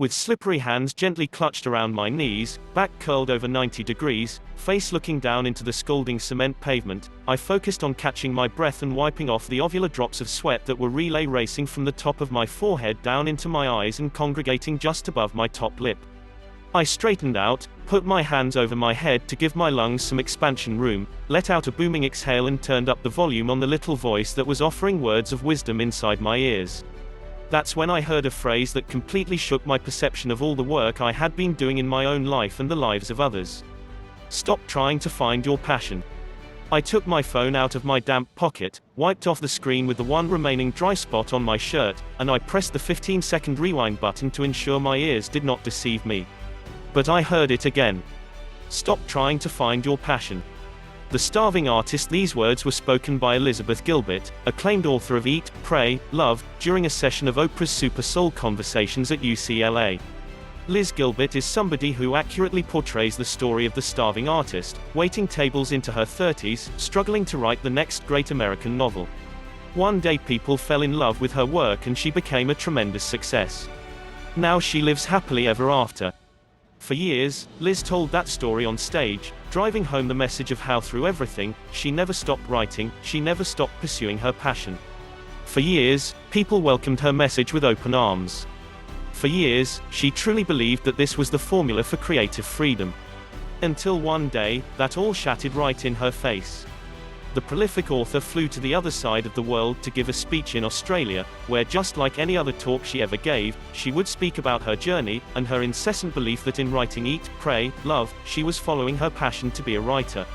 With slippery hands gently clutched around my knees, back curled over 90 degrees, face looking down into the scalding cement pavement, I focused on catching my breath and wiping off the ovular drops of sweat that were relay racing from the top of my forehead down into my eyes and congregating just above my top lip. I straightened out, put my hands over my head to give my lungs some expansion room, let out a booming exhale and turned up the volume on the little voice that was offering words of wisdom inside my ears. That's when I heard a phrase that completely shook my perception of all the work I had been doing in my own life and the lives of others. Stop trying to find your passion. I took my phone out of my damp pocket, wiped off the screen with the one remaining dry spot on my shirt, and I pressed the 15-second rewind button to ensure my ears did not deceive me. But I heard it again. Stop trying to find your passion. The Starving Artist. These words were spoken by Elizabeth Gilbert, acclaimed author of Eat, Pray, Love, during a session of Oprah's Super Soul Conversations at UCLA. Liz Gilbert is somebody who accurately portrays the story of the starving artist, waiting tables into her 30s, struggling to write the next great American novel. One day people fell in love with her work and she became a tremendous success. Now she lives happily ever after. For years, Liz told that story on stage, driving home the message of how through everything, she never stopped writing, she never stopped pursuing her passion. For years, people welcomed her message with open arms. For years, she truly believed that this was the formula for creative freedom. Until one day, that all shattered right in her face. The prolific author flew to the other side of the world to give a speech in Australia, where just like any other talk she ever gave, she would speak about her journey, and her incessant belief that in writing Eat, Pray, Love, she was following her passion to be a writer.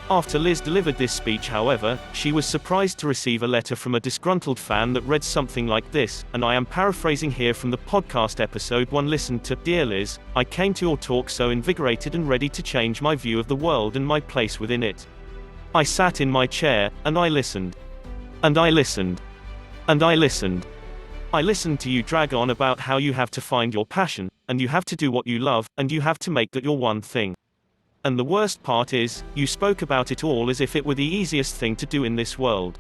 After Liz delivered this speech, however, she was surprised to receive a letter from a disgruntled fan that read something like this, and I am paraphrasing here from the podcast episode one listened to. Dear Liz, I came to your talk so invigorated and ready to change my view of the world and my place within it. I sat in my chair, and I listened. And I listened. And I listened. I listened to you drag on about how you have to find your passion, and you have to do what you love, and you have to make that your one thing. And the worst part is, you spoke about it all as if it were the easiest thing to do in this world.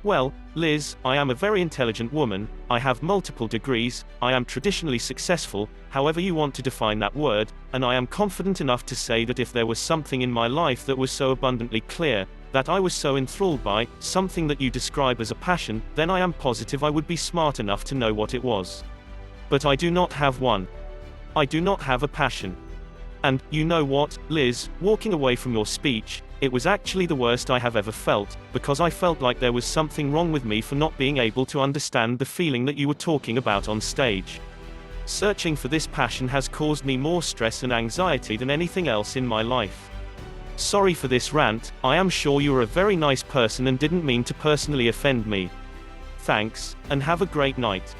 Well, Liz, I am a very intelligent woman, I have multiple degrees, I am traditionally successful, however you want to define that word, and I am confident enough to say that if there was something in my life that was so abundantly clear, that I was so enthralled by, something that you describe as a passion, then I am positive I would be smart enough to know what it was. But I do not have one. I do not have a passion. And, you know what, Liz, walking away from your speech, it was actually the worst I have ever felt, because I felt like there was something wrong with me for not being able to understand the feeling that you were talking about on stage. Searching for this passion has caused me more stress and anxiety than anything else in my life. Sorry for this rant, I am sure you are a very nice person and didn't mean to personally offend me. Thanks, and have a great night.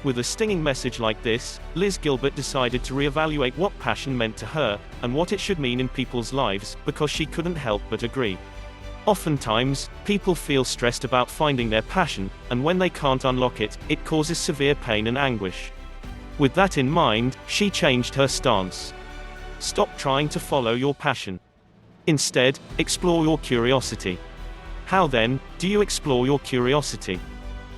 With a stinging message like this, Liz Gilbert decided to reevaluate what passion meant to her, and what it should mean in people's lives, because she couldn't help but agree. Oftentimes, people feel stressed about finding their passion, and when they can't unlock it, it causes severe pain and anguish. With that in mind, she changed her stance. Stop trying to follow your passion. Instead, explore your curiosity. How then, do you explore your curiosity?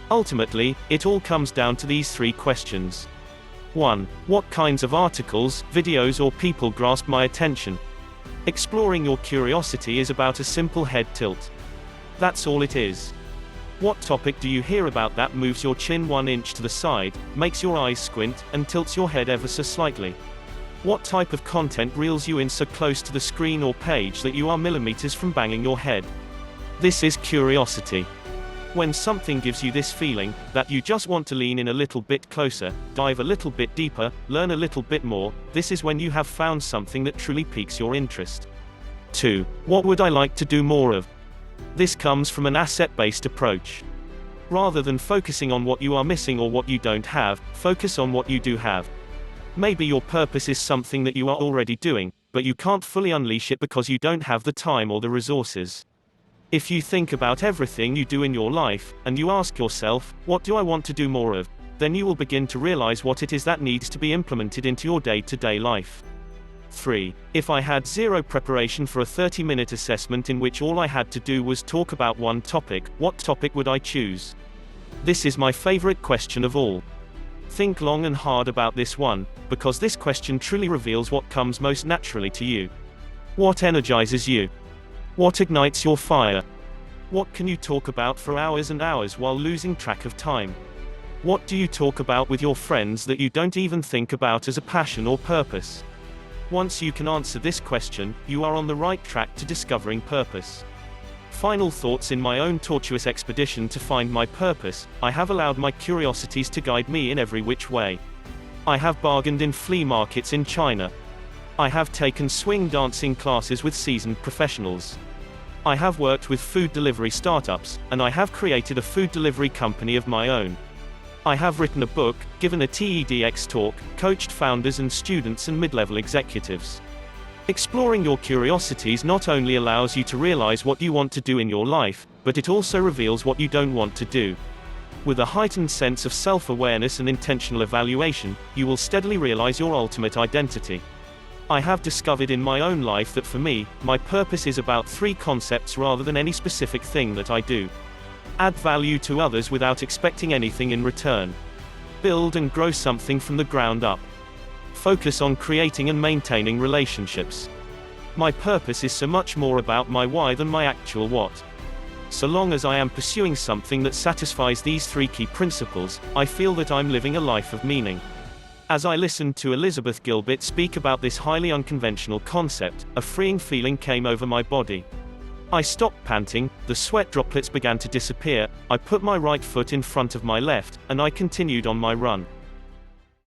Ultimately, it all comes down to these three questions. 1. What kinds of articles, videos or people grasp my attention? Exploring your curiosity is about a simple head tilt. That's all it is. What topic do you hear about that moves your chin 1 inch to the side, makes your eyes squint, and tilts your head ever so slightly? What type of content reels you in so close to the screen or page that you are millimeters from banging your head? This is curiosity. When something gives you this feeling, that you just want to lean in a little bit closer, dive a little bit deeper, learn a little bit more, this is when you have found something that truly piques your interest. 2. What would I like to do more of? This comes from an asset-based approach. Rather than focusing on what you are missing or what you don't have, focus on what you do have. Maybe your purpose is something that you are already doing, but you can't fully unleash it because you don't have the time or the resources. If you think about everything you do in your life, and you ask yourself, what do I want to do more of? Then you will begin to realize what it is that needs to be implemented into your day-to-day life. 3. If I had zero preparation for a 30-minute assessment in which all I had to do was talk about one topic, what topic would I choose? This is my favorite question of all. Think long and hard about this one, because this question truly reveals what comes most naturally to you. What energizes you? What ignites your fire? What can you talk about for hours and hours while losing track of time? What do you talk about with your friends that you don't even think about as a passion or purpose? Once you can answer this question, you are on the right track to discovering purpose. Final thoughts. In my own tortuous expedition to find my purpose, I have allowed my curiosities to guide me in every which way. I have bargained in flea markets in China. I have taken swing dancing classes with seasoned professionals. I have worked with food delivery startups, and I have created a food delivery company of my own. I have written a book, given a TEDx talk, coached founders and students and mid-level executives. Exploring your curiosities not only allows you to realize what you want to do in your life, but it also reveals what you don't want to do. With a heightened sense of self-awareness and intentional evaluation, you will steadily realize your ultimate identity. I have discovered in my own life that for me, my purpose is about 3 concepts rather than any specific thing that I do. Add value to others without expecting anything in return. Build and grow something from the ground up. Focus on creating and maintaining relationships. My purpose is so much more about my why than my actual what. So long as I am pursuing something that satisfies these 3 key principles, I feel that I'm living a life of meaning. As I listened to Elizabeth Gilbert speak about this highly unconventional concept, a freeing feeling came over my body. I stopped panting, the sweat droplets began to disappear, I put my right foot in front of my left, and I continued on my run.